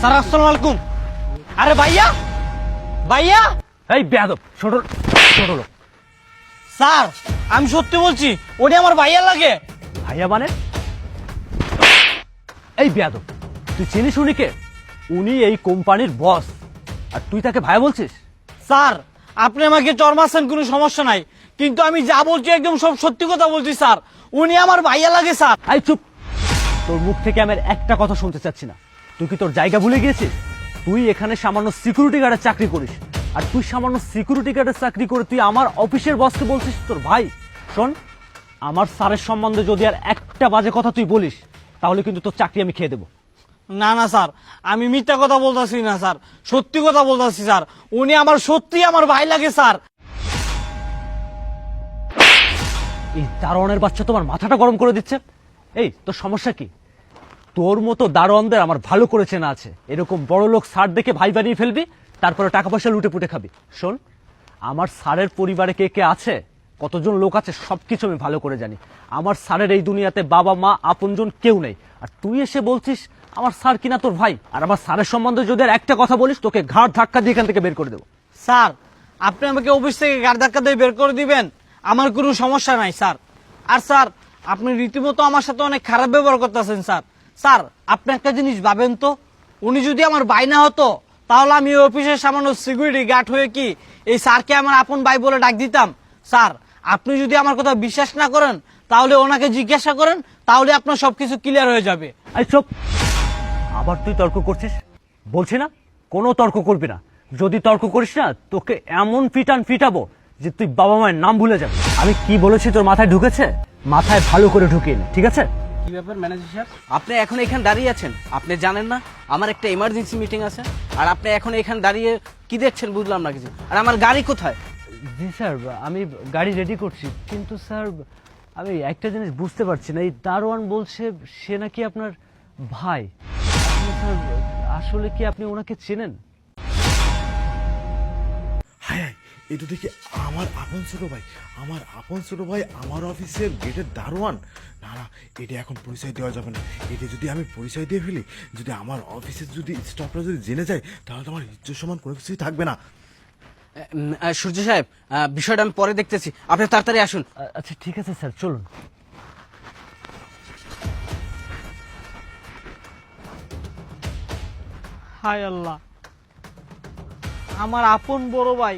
Sir আসসালামু আলাইকুম। আরে ভাইয়া ভাইয়া। এই বেয়াদব ছোট ছোট লোক। স্যার আমি সত্যি বলছি, উনি আমার ভাইয়া লাগে। ভাইয়া মানে? এই বেয়াদব, তুই চিনিস উনিকে? উনি এই কোম্পানির বস, আর তুই তাকে ভাইয়া বলছিস? স্যার আপনি আমাকে চর মারছেন, কোনো সমস্যা নাই, কিন্তু আমি যা বলছি একদম সব সত্যি কথা বলছি স্যার। উনি আমার ভাইয়া লাগে স্যার। এই চুপ, তোর মুখ থেকে আমি আর একটা কথা শুনতে চাচ্ছি না। তুই কি তোর জায়গা ভুলে গিয়েছিস? তুই এখানে সামান্য সিকিউরিটি গার্ডের চাকরি করিস, আর তুই সামান্য সিকিউরিটি গার্ডের চাকরি করে তুই আমার অফিসের বসকে বলছিস তোর ভাই? শোন, আমার স্যারের সম্বন্ধে যদি আর একটা বাজে কথা তুই বলিস, তাহলে কিন্তু তোর চাকরি আমি খেয়ে দেবো। না না স্যার, আমি মিথ্যা কথা বলতেছি না স্যার, সত্যি কথা বলতেছি স্যার। উনি আমার সত্যি আমার ভাই লাগে স্যার। এই দারোয়ানের বাচ্চা তোমার মাথাটা গরম করে দিচ্ছে। এই তোর সমস্যা কি? তোর মতো দারোয়ানদের আমার ভালো করে চেনা আছে। এরকম বড় লোক স্যার দেখে ভাই বানিয়ে ফেলবি, তারপরে টাকা পয়সা লুটে পুটে খাবি। শোন, আমার স্যারের পরিবারে কে কে আছে, কতজন লোক আছে, সবকিছু আমি ভালো করে জানি। আমার স্যারের এই দুনিয়াতে বাবা মা আপনজন কেউ নেই, আর তুই এসে বলছিস আমার স্যার কিনা তোর ভাই। আর আমার স্যারের সম্বন্ধে যদি আর একটা কথা বলিস, তোকে ঘাড় ধাক্কা দিয়ে এখান থেকে বের করে দেবো। স্যার আপনি আমাকে অফিস থেকে গাড়ি ধাক্কা দিয়ে বের করে দিবেন, আমার কোনো সমস্যা নাই স্যার। আর স্যার আপনি রীতিমতো আমার সাথে অনেক খারাপ ব্যবহার করতেছেন স্যার। স্যার আপনি একটা জিনিস ভাবেন তো, উনি যদি আমার ভাই না হতো, তাহলে আমি ওই অফিসের সামান্য সিকিউরিটি গার্ড হয়ে কি এই স্যারকে আমার আপন ভাই বলে ডাক দিতাম? স্যার আপনি যদি আমার কথা বিশ্বাস না করেন, তাহলে ওনাকে জিজ্ঞাসা করেন, তাহলে আপনার সবকিছু ক্লিয়ার হয়ে যাবে। এই চুপ, আবার তুই তর্ক করছিস? বলছি না কোনো তর্ক করবি না। যদি তর্ক করিস না, তোকে এমন ফিটাবো যে তুই বাবা মায়ের নাম ভুলে যাবি। আমি কি বলেছি তোর মাথায় ঢুকেছে? মাথায় ভালো করে ঢুকিয়ে নে, ঠিক আছে? কি ব্যাপার ম্যানেজার সাহেব, আপনি এখন এখানে দাঁড়িয়ে আছেন? আপনি জানেন না আমার একটা ইমার্জেন্সি মিটিং আছে? আর আপনি এখন এখানে দাঁড়িয়ে কি দেখছেন বুঝলাম না কিছু। আর আমার গাড়ি কোথায়? জি স্যার, আমি গাড়ি রেডি করছি, কিন্তু স্যার আমি একটা জিনিস বুঝতে পারছি না। এই দারোয়ান বলছে সে নাকি আপনার ভাই। আপনি স্যার আসলে কি আপনি ওনাকে চেনেন? হায় হায়, এই তো দেখি আমার আপন ছোট ভাই, আমার আপন ছোট ভাই আমার অফিসের গেটের দারোয়ান। না না, এটা এখন পরিচয় দেওয়া যাবে না। এটা যদি আমি পরিচয় দিয়ে ফেলি, যদি আমার অফিসের যদি স্টাফরা যদি জেনে যায়, তাহলে তো আমার ইজ্জত সমান কোনো কিছুই থাকবে না। সূর্য সাহেব, বিষয়টা আমি পরে দেখতেছি, আপনি তাড়াতাড়ি আসুন। আচ্ছা ঠিক আছে স্যার, চলুন। হায় আল্লাহ, আমার আপন বড় ভাই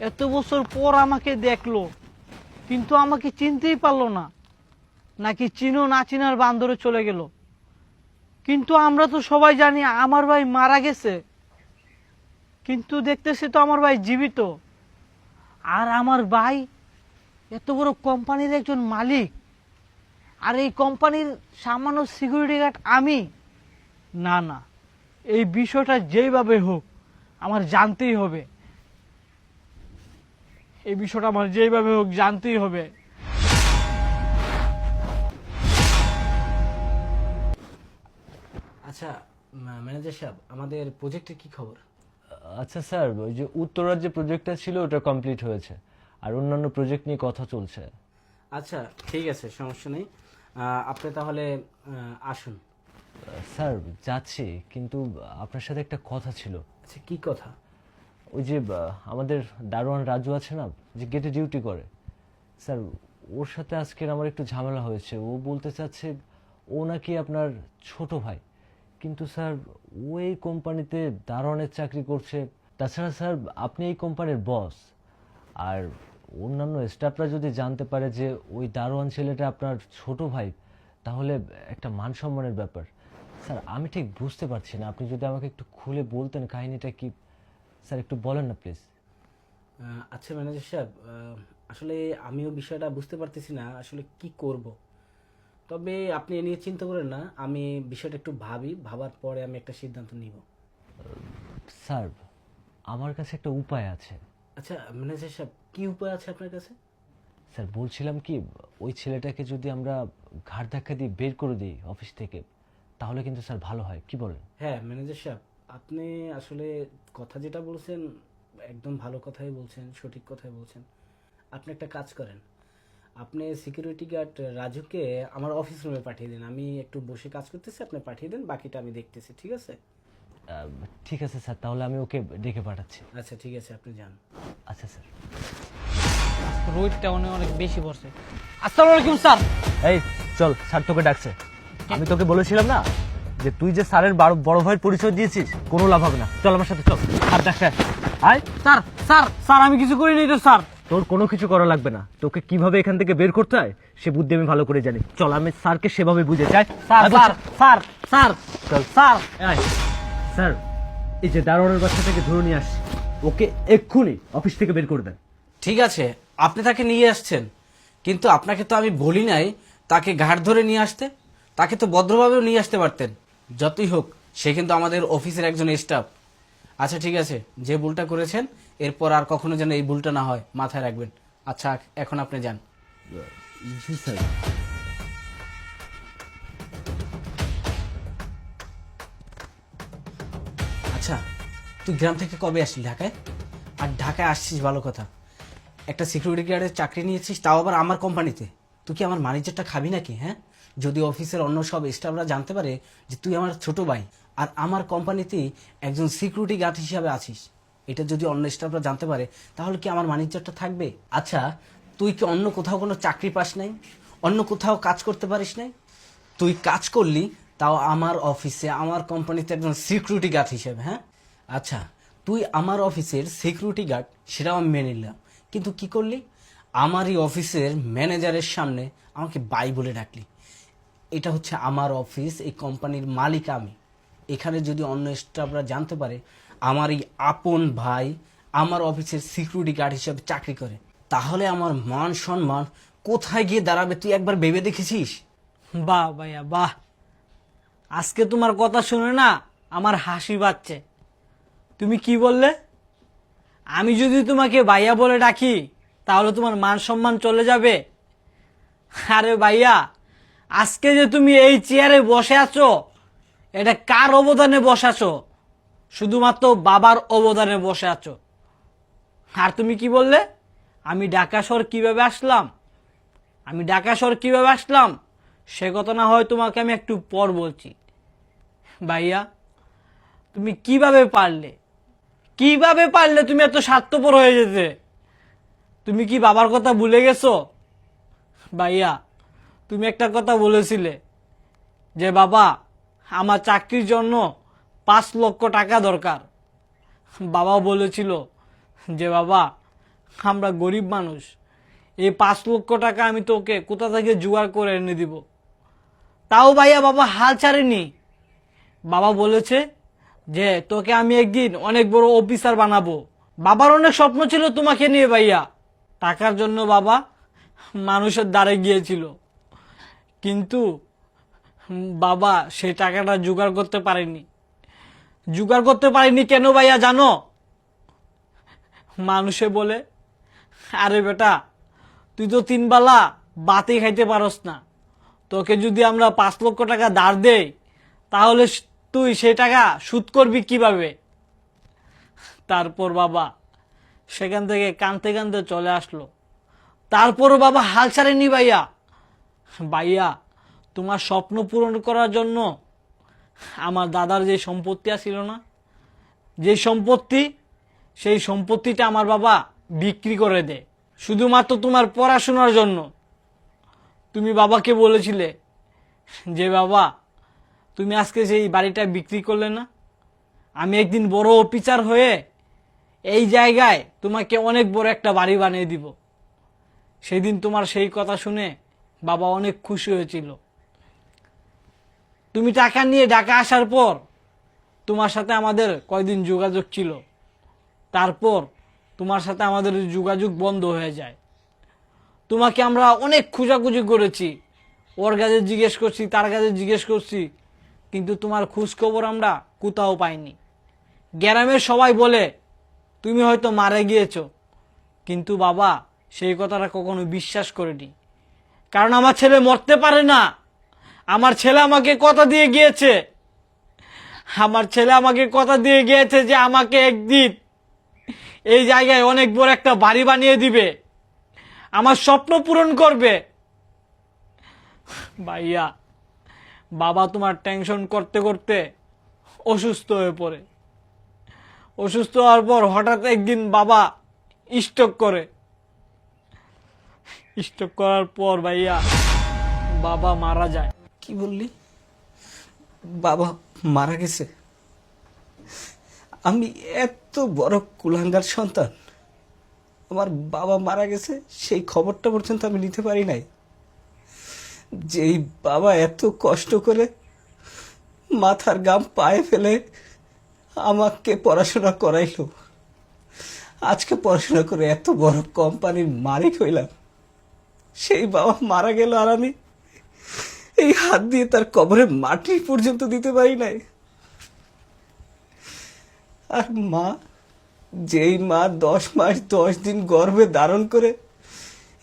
এত বছর পর আমাকে দেখলো, কিন্তু আমাকে চিনতেই পারলো না, নাকি চিনো না চিনার বান্দরে চলে গেল। কিন্তু আমরা তো সবাই জানি আমার ভাই মারা গেছে, কিন্তু দেখতেছি তো আমার ভাই জীবিত। আর আমার ভাই এত বড় কোম্পানির একজন মালিক, আর এই কোম্পানির সামান্য সিকিউরিটি গার্ড আমি। না না, এই বিষয়টা যেইভাবে হোক আমার জানতেই হবে, এই বিষয়টা আমার যেইভাবে হোক জানতেই হবে। আচ্ছা ম্যানেজার সাহেব, আমাদের প্রজেক্টের কি খবর? আচ্ছা স্যার, ওই যে উত্তরার যে প্রজেক্টটা ছিল ওটা কমপ্লিট হয়েছে, আর অন্যান্য প্রজেক্ট নিয়ে কথা চলছে। আচ্ছা ঠিক আছে, সমস্যা নেই, আপনি তাহলে আসুন। স্যার যাচ্ছি, কিন্তু আপনার সাথে একটা কথা ছিল। আচ্ছা কি কথা? ওই যে আমাদের দারোয়ান রাজু আছে না, যে গেটে ডিউটি করে, স্যার ওর সাথে আজকের আমার একটু ঝামেলা হয়েছে। ও বলতে চাচ্ছে ও নাকি আপনার ছোট ভাই, কিন্তু স্যার ও এই কোম্পানিতে দারোয়ানের চাকরি করছে। তাছাড়া স্যার আপনি এই কোম্পানির বস, আর অন্যান্য স্টাফরা যদি জানতে পারে যে ওই দারোয়ান ছেলেটা আপনার ছোট ভাই, তাহলে একটা মান সম্মানের ব্যাপার। স্যার আমি ঠিক বুঝতে পারছি না, আপনি যদি আমাকে একটু খুলে বলতেন কাহিনীটা কি। স্যার একটু বলেন না প্লিজ। আচ্ছা ম্যানেজার সাহেব, আসলে আমিও বিষয়টা বুঝতে পারতেছি না আসলে কি করব। তবে আপনি এ নিয়ে চিন্তা করেন না, আমি বিষয়টা একটু ভাবার পরে আমি একটা সিদ্ধান্ত নিব। স্যার আমার কাছে একটা উপায় আছে। আচ্ছা ম্যানেজার সাহেব, কি উপায় আছে আপনার কাছে? স্যার বলছিলাম কি, ওই ছেলেটাকে যদি আমরা ঘাড় ধাক্কা দিয়ে বের করে দিই অফিস থেকে, তাহলে কিন্তু স্যার ভালো হয়, কি বলেন? হ্যাঁ ম্যানেজার সাহেব, আপনি আসলে কথা যেটা বলছেন একদম ভালো কথাই বলছেন, সঠিক কথাই বলছেন। আপনি একটা কাজ করেন, আপনি সিকিউরিটি গার্ড রাজুকে আমার অফিস রুমে পাঠিয়ে দিন। আমি একটু বসে কাজ করতেছি, আপনি পাঠিয়ে দেন, বাকিটা আমি দেখতেছি, ঠিক আছে? ঠিক আছে স্যার, তাহলে আমি ওকে ডেকে পাঠাচ্ছি। আচ্ছা ঠিক আছে, আপনি যান। আচ্ছা স্যার। রোদটা অনেক বেশি পড়ছে। আসসালামু আলাইকুম স্যার। এই চল, স্যার তোকে ডাকছে। আমি তোকে বলেছিলাম না যে তুই যে স্যারের বড় ভাইয়ের পরিচয় দিয়েছিস, কোনো লাভ হবে না। চল আমার সাথে, চল। আর ডাক্তার আয়। স্যার স্যার স্যার আমি কিছু করিনি তো স্যার। তোর কোনো কিছু করা লাগবে না, তোকে কিভাবে এখান থেকে বের করতে হয় সে বুদ্ধি আমি ভালো করে জানি। চল, আমি স্যারকে সেভাবে বুঝে চাই। স্যার স্যার স্যার স্যার চল স্যার। স্যার, এই যে দারোয়ানের বাচ্চা থেকে ধরে নিয়ে আসছি, ওকে এক্ষুনি অফিস থেকে বের করে দেন। ঠিক আছে, আপনি তাকে নিয়ে আসছেন, কিন্তু আপনাকে তো আমি বলি নাই তাকে ঘাট ধরে নিয়ে আসতে। তাকে তো ভদ্রভাবেও নিয়ে আসতে পারতেন। যতই হোক, সে কিন্তু আমাদের অফিসের একজন স্টাফ। আচ্ছা ঠিক আছে, যে ভুলটা করেছেন এরপর আর কখনো যেন এই ভুলটা না হয় মাথায় রাখবেন। আচ্ছা এখন আপনি যান। জি স্যার। আচ্ছা, তুই গ্রাম থেকে কবে আসলি ঢাকায়? আর ঢাকায় আসছিস ভালো কথা, একটা সিকিউরিটি গার্ডের চাকরি নিয়েছিস, তাও আবার আমার কোম্পানিতে। তুই কি আমার ম্যানেজারটা খাবি নাকি? হ্যাঁ, যদি অফিসের অন্য সব স্টাফরা জানতে পারে যে তুই আমার ছোট ভাই আর আমার কোম্পানিতে একজন সিকিউরিটি গার্ড হিসাবে আছিস, এটা যদি অন্য স্টাফরা জানতে পারে তাহলে কি আমার ম্যানেজারটা থাকবে? আচ্ছা, তুই কি অন্য কোথাও কোনো চাকরি পাস নাই? অন্য কোথাও কাজ করতে পারিস নাই? তুই কাজ করলি তাও আমার অফিসে, আমার কোম্পানিতে একজন সিকিউরিটি গার্ড হিসেবে। হ্যাঁ, আচ্ছা, তুই আমার অফিসের সিকিউরিটি গার্ড, সেটাও আমি মেনে নিলাম, কিন্তু কি করলি? আমারই অফিসের ম্যানেজারের সামনে আমাকে বাই বলে ডাকলি। এটা হচ্ছে আমার অফিস, এই কোম্পানির মালিক আমি। এখানে যদি অন্য স্টাফরা জানতে পারে আমার এই আপন ভাই আমার অফিসের সিকিউরিটি গার্ড হিসেবে চাকরি করে, তাহলে আমার মান সম্মান কোথায় গিয়ে দাঁড়াবে তুই একবার ভেবে দেখেছিস? বাহ ভাইয়া বাহ, আজকে তোমার কথা শুনে না আমার হাসি পাচ্ছে। তুমি কি বললে? আমি যদি তোমাকে ভাইয়া বলে ডাকি তাহলে তোমার মান সম্মান চলে যাবে? আরে ভাইয়া, আজকে যে তুমি এই চেয়ারে বসে আছো, এটা কার অবদানে বসে আছো? শুধুমাত্র বাবার অবদানে বসে আছো। আর তুমি কি বললে আমি ঢাকা শহর কিভাবে আসলাম? আমি ঢাকা শহর কিভাবে আসলাম সে কথা না হয় তোমাকে আমি একটু পর বলছি। ভাইয়া, তুমি কিভাবে পারলে তুমি এত স্বার্থপর হয়ে যেতে? তুমি কি বাবার কথা ভুলে গেছো? ভাইয়া, তুমি একটা কথা বলেছিলে যে বাবা আমার চাকরির জন্য 5 লক্ষ টাকা দরকার। বাবা বলেছিল যে বাবা আমরা গরিব মানুষ, এই 5 লক্ষ টাকা আমি তোকে কোথা থেকে জোগাড় করে এনে দিব। তাও ভাইয়া বাবা হাল ছাড়েনি। বাবা বলেছে যে তোকে আমি একদিন অনেক বড় অফিসার বানাবো। বাবার অনেক স্বপ্ন ছিল তোমাকে নিয়ে ভাইয়া। টাকার জন্য বাবা মানুষের দ্বারে গিয়েছিল, কিন্তু বাবা সেই টাকাটা জোগাড় করতে পারেনি। কেন ভাইয়া জানো? মানুষে বলে, আরে বেটা তুই তো 3 বেলা বাতি খাইতে পারস না, তোকে যদি আমরা 5 লক্ষ টাকা ধার দেই তাহলে তুই সেই টাকা শোধ করবি কিভাবে? তারপর বাবা সেখান থেকে কাঁদতে কাঁদতে চলে আসলো। তারপরও বাবা হাল ছাড়েনি ভাইয়া তোমার স্বপ্ন পূরণ করার জন্য আমার দাদার যে সম্পত্তি ছিল না, সেই সম্পত্তিটা আমার বাবা বিক্রি করে দেয় শুধুমাত্র তোমার পড়াশোনার জন্য। তুমি বাবাকে বলেছিলে যে বাবা তুমি আজকে সেই বাড়িটা বিক্রি করলে না, আমি একদিন বড় অফিসার হয়ে এই জায়গায় তোমাকে অনেক বড় একটা বাড়ি বানিয়ে দিব। সেদিন তোমার সেই কথা শুনে বাবা অনেক খুশি হয়েছিল। তুমি টাকা নিয়ে ঢাকা আসার পর তোমার সাথে আমাদের কয়দিন যোগাযোগ ছিল, তারপর তোমার সাথে আমাদের যোগাযোগ বন্ধ হয়ে যায়। তোমাকে আমরা অনেক খোঁজাখুঁজি করেছি, ওর কাছে জিজ্ঞেস করছি, তার কাছে জিজ্ঞেস করছি, কিন্তু তোমার খোঁজ খবর আমরা কোথাও পাইনি। গ্রামের সবাই বলে তুমি হয়তো মারা গিয়েছো, কিন্তু বাবা সেই কথাটা কখনো বিশ্বাস করিনি। কারণ আমার ছেলে মরতে পারে না। আমার ছেলে আমাকে কথা দিয়ে গিয়েছে যে আমাকে একদিন এই জায়গায় অনেক বড় একটা বাড়ি বানিয়ে দিবে, আমার স্বপ্ন পূরণ করবে। ভাইয়া, বাবা তোমার টেনশন করতে করতে অসুস্থ হয়ে পড়ে। অসুস্থ হওয়ার পর হঠাৎ একদিন বাবা স্ট্রোক করে। স্ট্রোক করার পর ভাইয়া বাবা মারা যায়। কি বললি? বাবা মারা গেছে? আমি এত বড় কুলাঙ্গার সন্তান, আমার বাবা মারা গেছে সেই খবরটা পর্যন্ত আমি নিতে পারি নাই। যেই বাবা এত কষ্ট করে মাথার গাম পায়ে ফেলে আমাকে পড়াশোনা করাইলো, আজকে পড়াশোনা করে এত বড় কোম্পানির মালিক হইলাম, সেই বাবা মারা গেল আর আমি এই হাত দিয়ে তার কবরে মাটি পর্যন্ত দিতে পারি নাই। আর মা, যেই মা 10 মাস 10 দিন গর্ভে ধারণ করে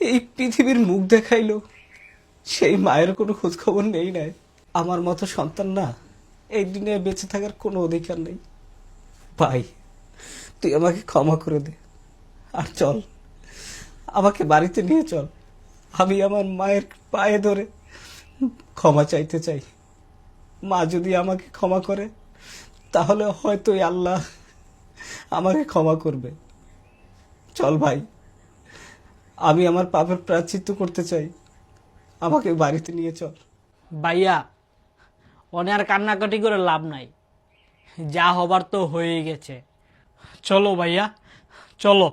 এই পৃথিবীর মুখ দেখাইলো, সেই মায়ের কোনো খোঁজ খবর নেই নাই। আমার মতো সন্তান না এই দুনিয়ায় বেঁচে থাকার কোনো অধিকার নেই। ভাই, তুই আমাকে ক্ষমা করে দে, আর চল আমাকে বাড়িতে নিয়ে চল। আমি আমার মায়ের পায়ে ধরে ক্ষমা চাইতে চাই। মা যদি আমাকে ক্ষমা করে তাহলে হয়তো এই আল্লাহ আমাকে ক্ষমা করবে। চল ভাই, আমি আমার পাপের প্রায়শ্চিত্ত করতে চাই, আমাকে বাড়িতে নিয়ে চল। ভাইয়া অনেক আর কান্নাকাটি করে লাভ নাই, যা হবার তো হয়ে গেছে। চলো ভাইয়া, চলো।